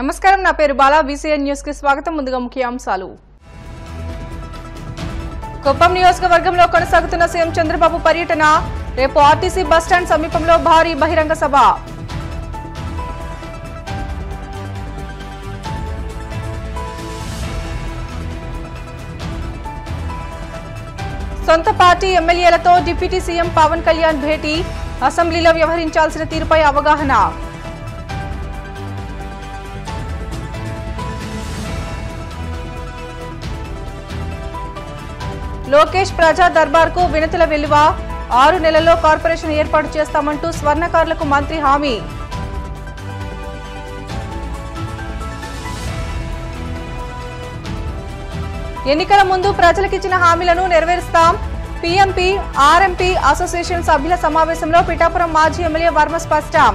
నమస్కారం, నా పేరు బాలా. బీసీఎన్ న్యూస్ కి స్వాగతం. ముందుగా ముఖ్యాంశాలు. కుప్పం నియోజకవర్గంలో కొనసాగుతున్న సీఎం చంద్రబాబు పర్యటన. రేపు ఆర్టీసీ బస్టాండ్ సమీపంలో భారీ బహిరంగ సభ. సొంత పార్టీ ఎమ్మెల్యేలతో డిప్యూటీ సీఎం పవన్ కళ్యాణ్ భేటీ. అసెంబ్లీలో వ్యవహరించాల్సిన తీరుపై అవగాహన. లోకేష్ ప్రజా దర్బార్కు వినతుల వెలువ. 6 నెలల్లో కార్పొరేషన్ ఏర్పాటు చేస్తామంటూ స్వర్ణకారులకు మంత్రి హామీ. ఎన్నికల ముందు ప్రజలకిచ్చిన హామీలను నెరవేరుస్తాం. పీఎంపీ, ఆర్ఎంపీ అసోసియేషన్ సభ్యుల సమావేశంలో పిఠాపురం మాజీ ఎమ్మెల్యే వర్మ స్పష్టం.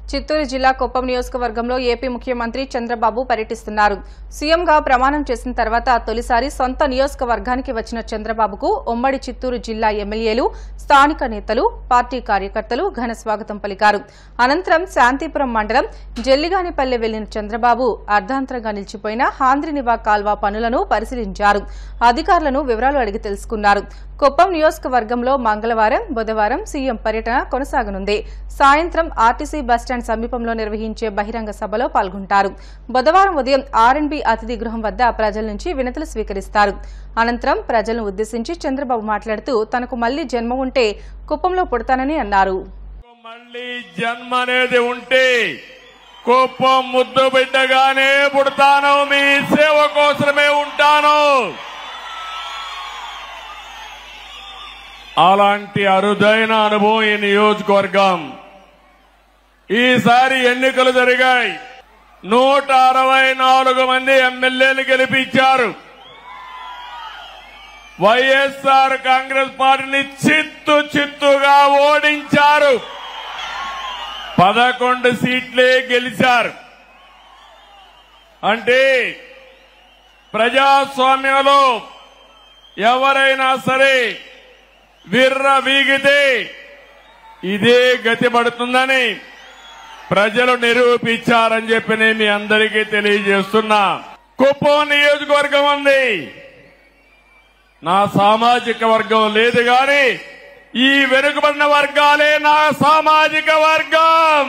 చిత్తూరు జిల్లా కుప్పం నియోజకవర్గంలో ఏపీ ముఖ్యమంత్రి చంద్రబాబు పర్యటిస్తున్నారు. సీఎంగా ప్రమాణం చేసిన తర్వాత తొలిసారి సొంత నియోజకవర్గానికి వచ్చిన చంద్రబాబుకు ఉమ్మడి చిత్తూరు జిల్లా ఎమ్మెల్యేలు, స్థానిక నేతలు, పార్టీ కార్యకర్తలు ఘన స్వాగతం పలికారు. అనంతరం శాంతిపురం మండలం జల్లిగానిపల్లె వెళ్లిన చంద్రబాబు అర్ధాంతరంగా నిలిచిపోయిన హాంద్రినివా కాల్వ పనులను పరిశీలించారు. అధికారులను వివరాలు అడిగి తెలుసుకున్నారు. కుప్పం నియోజకవర్గంలో మంగళవారం, బుధవారం సీఎం పర్యటన కొనసాగనుంది. సాయంత్రం ఆర్టీసీ బస్టాండ్ సమీపంలో నిర్వహించే బహిరంగ సభలో పాల్గొంటారు. బుధవారం ఉదయం ఆర్ఎండ్బీ అతిథి గృహం వద్ద ప్రజల నుంచి వినతులు స్వీకరిస్తారు. అనంతరం ప్రజలను ఉద్దేశించి చంద్రబాబు మాట్లాడుతూ తనకు మళ్లీ జన్మ ఉంటే కుప్పంలో పుడతానని అన్నారు. మళ్లీ జన్మ అనేది ఉంటే కుప్పం ముద్దు బిడ్డగానే పుడతాను, మీ సేవ కోసమే ఉంటాను. అలాంటి అరుదైన అనుభవం ఈ నియోజకవర్గం. ఈసారి ఎన్నికలు జరిగాయి. 164 మంది ఎమ్మెల్యేలు గెలిపించారు. వైఎస్ఆర్ కాంగ్రెస్ పార్టీని చిత్తుగా ఓడించారు. 11 సీట్లే గెలిచారు. అంటే ప్రజాస్వామ్యంలో ఎవరైనా సరే విర్ర వీగితే ఇదే గతి పడుతుందని ప్రజలు నిరూపించారని చెప్పి నేను మీ అందరికీ తెలియజేస్తున్నా. కుప్పం నియోజకవర్గం ఉంది, నా సామాజిక వర్గం లేదు గాని ఈ వెనుకబడిన వర్గాలే నా సామాజిక వర్గం.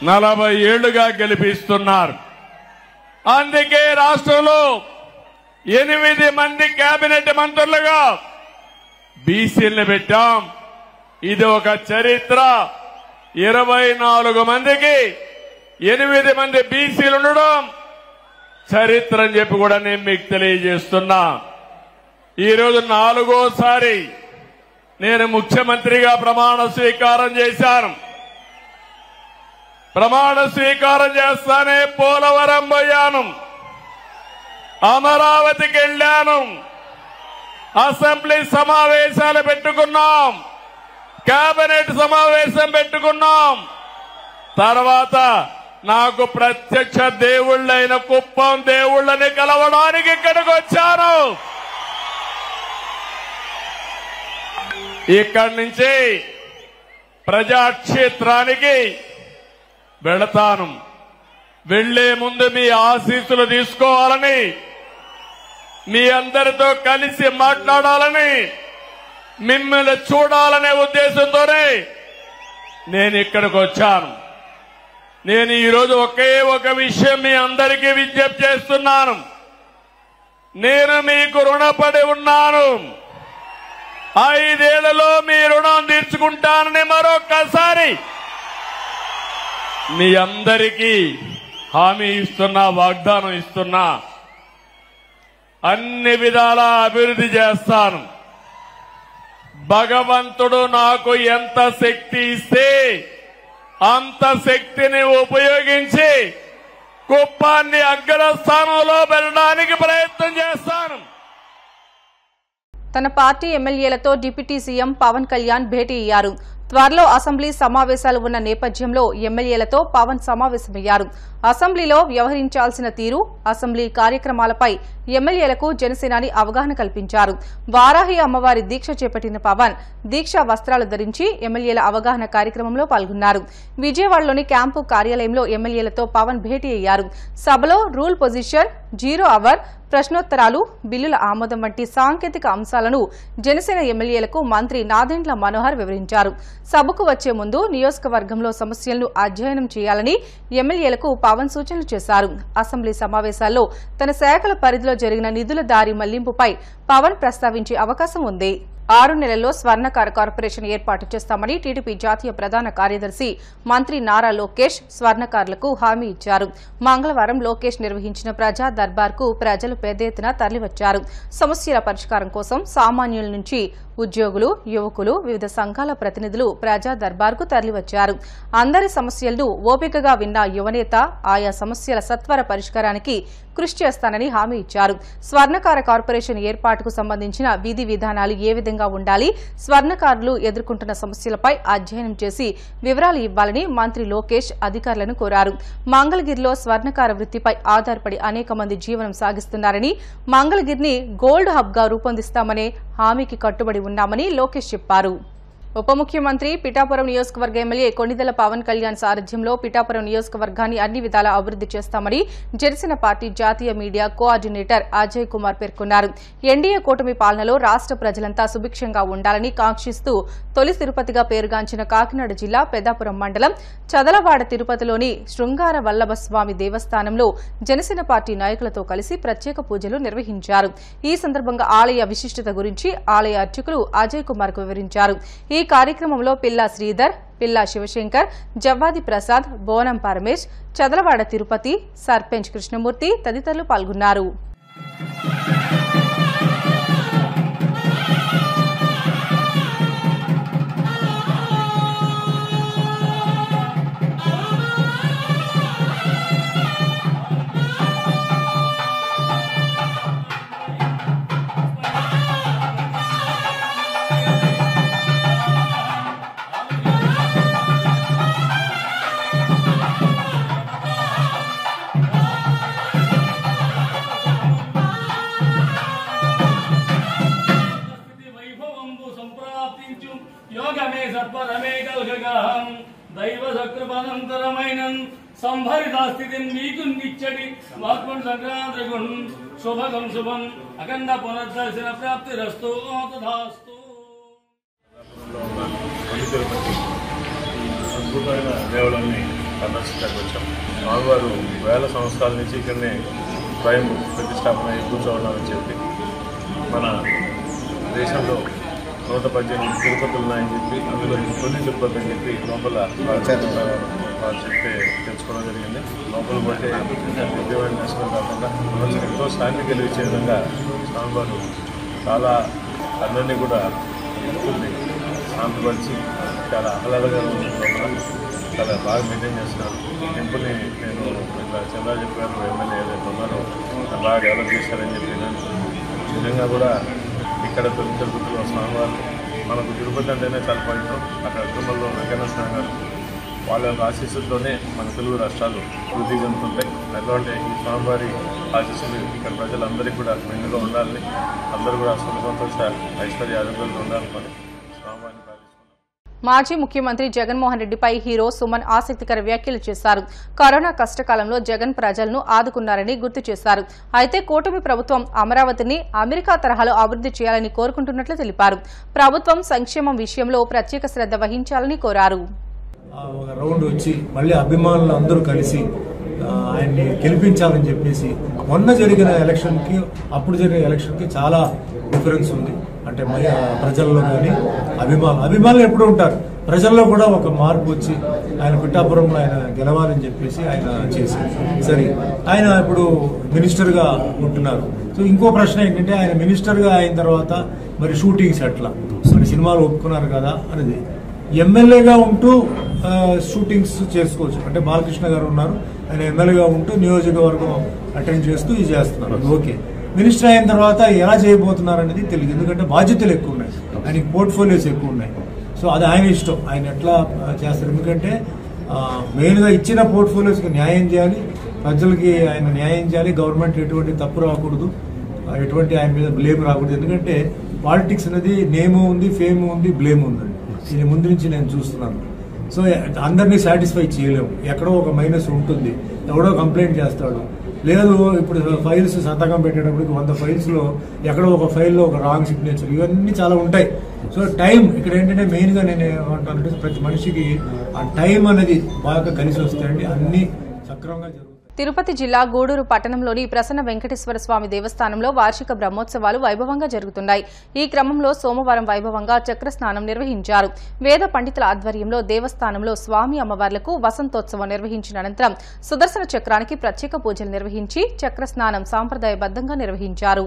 40 ఏళ్లుగా గెలిపిస్తున్నారు. అందుకే రాష్ట్రంలో 8 మంది కేబినెట్ మంత్రులుగా బీసీలను పెట్టాం. ఇది ఒక చరిత్ర. 24 మందికి 8 మంది బీసీలు ఉండడం చరిత్ర అని చెప్పి కూడా నేను మీకు తెలియజేస్తున్నా. ఈరోజు 4వసారి నేను ముఖ్యమంత్రిగా ప్రమాణ స్వీకారం చేశాను. ప్రమాణ స్వీకారం చేస్తానే పోలవరం పోయాను, అమరావతికి వెళ్లాను, అసెంబ్లీ సమావేశాలు పెట్టుకున్నాం, కేబినెట్ సమావేశం పెట్టుకున్నాం. తర్వాత నాకు ప్రత్యక్ష దేవుళ్లైన కుప్పం దేవుళ్లని కలవడానికి ఇక్కడికి వచ్చాను. ఇక్కడి నుంచి ప్రజాక్షేత్రానికి వెళతాను. వెళ్లే ముందు మీ ఆశీస్సులు తీసుకోవాలని, మీ అందరితో కలిసి మాట్లాడాలని, మిమ్మల్ని చూడాలనే ఉద్దేశంతోనే నేను ఇక్కడికి వచ్చాను. నేను ఈరోజు ఒకే ఒక విషయం మీ అందరికీ విజ్ఞప్తి చేస్తున్నాను. నేను మీకు రుణపడి ఉన్నాను. 5 ఏళ్లలో మీ రుణం తీర్చుకుంటానని మరొక్కసారి మీ అందరికీ హామీ ఇస్తున్నా, వాగ్దానం ఇస్తున్నా. అన్ని విధాలా అభివృద్ధి చేస్తాను. భగవంతుడు నాకు ఎంత శక్తి ఇస్తే అంత శక్తిని ఉపయోగించి కుప్పాన్ని అగ్రస్థానంలో పెట్టడానికి ప్రయత్నం చేస్తాను. తన పార్టీ ఎమ్మెల్యేలతో డిప్యూటీ సీఎం పవన్ కళ్యాణ్ భేటీ అయ్యారు. త్వరలో అసెంబ్లీ సమావేశాలు ఉన్న నేపథ్యంలో ఎమ్మెల్యేలతో పవన్ సమావేశమయ్యారు. అసెంబ్లీలో వ్యవహరించాల్సిన తీరు, అసెంబ్లీ కార్యక్రమాలపై ఎమ్మెల్యేలకు జనసేనాని అవగాహన కల్పించారు. వారాహి అమ్మవారి దీక్ష చేపట్టిన పవన్ దీక్షా వస్త్రాలు ధరించి ఎమ్మెల్యేల అవగాహన కార్యక్రమంలో పాల్గొన్నారు. విజయవాడలోని క్యాంపు కార్యాలయంలో ఎమ్మెల్యేలతో పవన్ భేటీ అయ్యారు. సభలో రూల్ పొజిషన్, 0 అవర్, ప్రశ్నోత్తరాలు, బిల్లుల ఆమోదం వంటి సాంకేతిక అంశాలను జనసేన ఎమ్మెల్యేలకు మంత్రి నాదెండ్ల మనోహర్ వివరించారు. సభకు వచ్చే ముందు నియోజకవర్గంలో సమస్యలను అధ్యయనం చేయాలని ఎమ్మెల్యేలకు పవన్ సూచనలు చేశారు. అసెంబ్లీ సమావేశాల్లో తన శాఖల పరిధిలో జరిగిన నిధుల దారి మళ్లింపుపై పవన్ ప్రస్తావించే అవకాశం ఉంది. 6 నెలల్లో స్వర్ణకార కార్పొరేషన్ ఏర్పాటు చేస్తామని టీడీపీ జాతీయ ప్రధాన కార్యదర్శి మంత్రి నారా లోకేష్ స్వర్ణకారులకు హామీ ఇచ్చారు. మంగళవారం లోకేష్ నిర్వహించిన ప్రజా దర్బార్కు ప్రజలు పెద్ద ఎత్తున తరలివచ్చారు. సమస్యల పరిష్కారం కోసం సామాన్యుల నుంచి ఉద్యోగులు, యువకులు, వివిధ సంఘాల ప్రతినిధులు ప్రజా దర్బార్కు తరలివచ్చారు. అందరి సమస్యలను ఓపికగా విన్న యువనేత ఆయా సమస్యల సత్వర పరిష్కారానికి కృషి చేస్తానని హామీ ఇచ్చారు. స్వర్ణకార కార్పొరేషన్ ఏర్పాటుకు సంబంధించిన విధి విధానాలు ఏ విధంగా ఉండాలి, స్వర్ణకారులు ఎదుర్కొంటున్న సమస్యలపై అధ్యయనం చేసి వివరాలు ఇవ్వాలని మంత్రి లోకేష్ అధికారులను కోరారు. మంగళగిరిలో స్వర్ణకార వృత్తిపై ఆధారపడి అనేక మంది జీవనం సాగిస్తున్నారని, మంగళగిరిని గోల్డ్ హబ్ గా రూపొందిస్తామనే హామీకి కట్టుబడి ఉన్నామని లోకేష్ చెప్పారు. ఉప ముఖ్యమంత్రి పిఠాపురం నియోజకవర్గ ఎమ్మెల్యే కొణిదెల పవన్ కళ్యాణ్ సారథ్యంలో పిఠాపురం నియోజకవర్గాన్ని అన్ని విధాలా అభివృద్ది చేస్తామని జనసేన పార్టీ జాతీయ మీడియా కోఆర్డినేటర్ అజయ్ కుమార్ పేర్కొన్నారు. ఎన్డీఏ కూటమి పాలనలో రాష్ట ప్రజలంతా సుభిక్షంగా ఉండాలని కాంక్షిస్తూ తొలి తిరుపతిగా పేరుగాంచిన కాకినాడ జిల్లా పెద్దాపురం మండలం చదలవాడ తిరుపతిలోని శృంగార వల్లభస్వామి దేవస్థానంలో జనసేన పార్టీ నాయకులతో కలిసి ప్రత్యేక పూజలు నిర్వహించారు. ఈ సందర్భంగా ఆలయ విశిష్టత గురించి ఆలయ అర్చకులు అజయ్ కుమార్ కు వివరించారు. ఈ కార్యక్రమంలో పిల్లా శ్రీధర్, పిల్లా శివశంకర్, జవ్వాది ప్రసాద్, బోనం పరమేశ్, చదలవాడ తిరుపతి సర్పంచ్ కృష్ణమూర్తి తదితరులు పాల్గొన్నారు. యోగమే సత్వరమే కల్గగాహం దైవ సకృపనంతరమైనం సంభరిత స్థితిని మీకు నిచ్చడి వాక్మన్ సంక్రాంతిగుణ్ శుభగం శుభం అఖండ పునర్దర్శన ప్రాప్తిరస్తు తథాస్తు. అద్భుతమైన దేవుళ్ళని సందర్శించడానికి వచ్చాం. స్వామివారు వేల సంవత్సరాల నుంచి ఇక్కడనే స్వయం ప్రతిష్టాపన కూర్చోవాలని చెప్పి మన దేశంలో 118 తిరుపతులు ఉన్నాయని చెప్పి అందులో కొన్ని తిరుపతి అని చెప్పి లోపల చెప్తే తెలుసుకోవడం జరిగింది. లోపల పట్టే ఉద్యోగాన్ని దర్శనం కాకుండా మనసు ఎంతో శాంతి కలిగించే విధంగా స్వామివారు చాలా అందరినీ కూడా భక్తుల్ని శాంతిపరిచి చాలా ఆహ్లాదంగా ఉంది. లోపల చాలా బాగా మెయింటైన్ చేస్తున్నారు. టెంపుల్ని నేను ఇట్లా చంద్రా చెప్పారు ఎమ్మెల్యే ఏదైతే ఉన్నారో బాగా డెవలప్ చేశారని చెప్పి నిజంగా కూడా ఇక్కడ తిరుపతిలో స్వామివారు మనకు తిరుపతి అంటేనే చాలా పవిత్రం. అక్కడ తిరుమలలో వెంకన్న స్వామి గారు వాళ్ళ యొక్క ఆశీస్సులతోనే మన తెలుగు రాష్ట్రాలు వృద్ధి చెందుతుంటాయి. అటువంటి ఈ స్వామివారి ఆశీస్సులు ఇక్కడ ప్రజలందరికీ కూడా మెండుగా ఉండాలని, అందరూ కూడా సంతోష ఐశ్వర్య ఆరోగ్యాలు ఉండాలని స్వామివారిని ప్రార్థిస్తున్నాం. మాజీ ముఖ్యమంత్రి జగన్మోహన్ రెడ్డిపై హీరో సుమన్ ఆసక్తికర వ్యాఖ్యలు చేశారు. కరోనా కష్టకాలంలో జగన్ ప్రజలను ఆదుకున్నారని గుర్తు చేశారు. అయితే కూటమి ప్రభుత్వం అమరావతిని అమెరికా తరహాలో అభివృద్ది చేయాలని కోరుకుంటున్నట్లు తెలిపారు. ప్రభుత్వం సంక్షేమం విషయంలో ప్రత్యేక శ్రద్ధ వహించాలని కోరారు. ఒక రౌండ్ వచ్చి మళ్ళీ అభిమానులు అందరూ కలిసి ఆయన్ని గెలిపించాలని చెప్పేసి మొన్న జరిగిన ఎలక్షన్కి అప్పుడు జరిగిన ఎలక్షన్కి చాలా డిఫరెన్స్ ఉంది. అంటే ప్రజల్లో కానీ అభిమానులు ఎప్పుడు ఉంటారు, ప్రజల్లో కూడా ఒక మార్పు వచ్చి ఆయన పిఠాపురంలో ఆయన గెలవాలని చెప్పేసి ఆయన చేశారు. సరే, ఆయన ఇప్పుడు మినిస్టర్గా ఉంటున్నారు. సో ఇంకో ప్రశ్న ఏంటంటే ఆయన మినిస్టర్గా అయిన తర్వాత మరి షూటింగ్స్ ఎట్లా, మరి సినిమాలు ఒప్పుకున్నారు కదా అనేది. ఎమ్మెల్యేగా ఉంటూ షూటింగ్స్ చేసుకోవచ్చు. అంటే బాలకృష్ణ గారు ఉన్నారు, ఆయన ఎమ్మెల్యేగా ఉంటూ నియోజకవర్గం అటెండ్ చేస్తూ ఇది చేస్తున్నారు. ఓకే, మినిస్టర్ అయిన తర్వాత ఎలా చేయబోతున్నారు అనేది తెలియదు. ఎందుకంటే బాధ్యతలు ఎక్కువ ఉన్నాయి, ఆయనకి పోర్ట్ఫోలియోస్ ఎక్కువ ఉన్నాయి. సో అది ఆయన ఇష్టం, ఆయన ఎట్లా చేస్తారు. ఎందుకంటే మెయిన్గా ఇచ్చిన పోర్ట్ఫోలియోస్కి న్యాయం చేయాలి, ప్రజలకి ఆయన న్యాయం చేయాలి, గవర్నమెంట్ ఎటువంటి తప్పు రాకూడదు, ఎటువంటి ఆయన మీద బ్లేమ్ రాకూడదు. ఎందుకంటే పాలిటిక్స్ అనేది నేమ్ ఉంది, ఫేమ్ ఉంది, బ్లేమ్ ఉందండి. ఇది ముందు నుంచి నేను చూస్తున్నాను. సో అందరినీ సాటిస్ఫై చేయలేము, ఎక్కడో ఒక మైనస్ ఉంటుంది, ఎవడో కంప్లైంట్ చేస్తాడు. లేదు ఇప్పుడు ఫైల్స్ సంతకం పెట్టేటప్పటికి 100 ఫైల్స్లో ఎక్కడో ఒక ఫైల్లో ఒక రాంగ్ సిగ్నేచర్, ఇవన్నీ చాలా ఉంటాయి. సో టైం ఇక్కడ ఏంటంటే మెయిన్గా నేను ఏమంటానంటే ప్రతి మనిషికి ఆ టైం అనేది బాగా కలిసి వస్తాయండి, అన్ని సక్రమంగా జరుగుతాయి. తిరుపతి జిల్లా గూడూరు పట్టణంలోని ప్రసన్న వెంకటేశ్వర స్వామి దేవస్థానంలో వార్షిక బ్రహ్మోత్సవాలు వైభవంగా జరుగుతున్నాయి. ఈ క్రమంలో సోమవారం వైభవంగా చక్రస్నానం నిర్వహించారు. వేద పండితుల ఆధ్వర్యంలో దేవస్థానంలో స్వామి అమ్మవార్లకు వసంతోత్సవం నిర్వహించిన అనంతరం సుదర్శన చక్రానికి ప్రత్యేక పూజలు నిర్వహించి చక్రస్నానం సాంప్రదాయబద్దంగా నిర్వహించారు.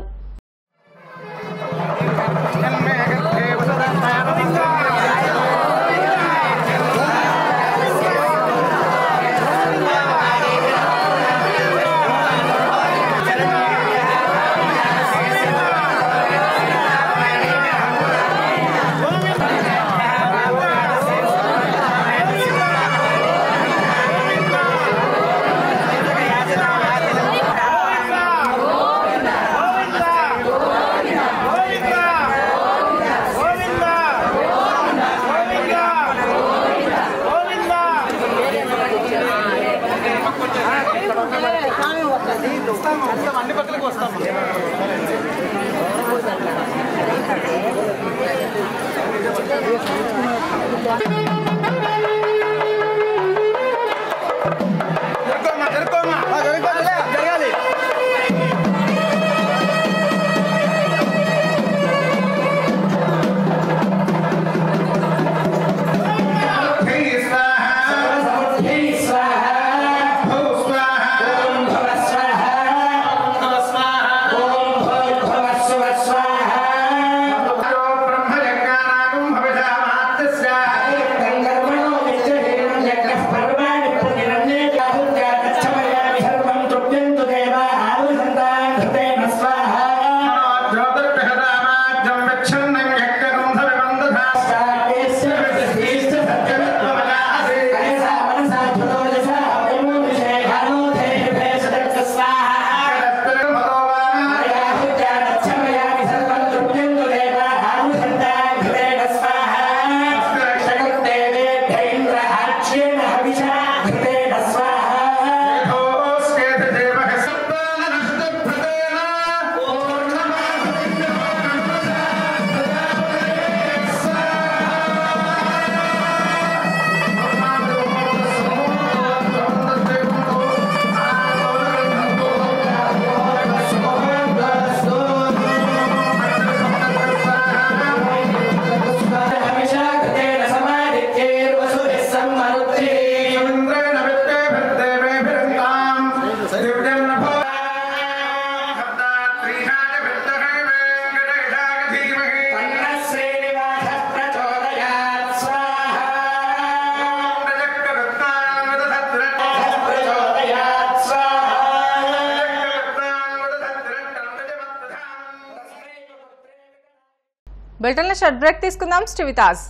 బులెటిన్లో షార్ట్ బ్రేక్ తీసుకుందాం. Stay with us.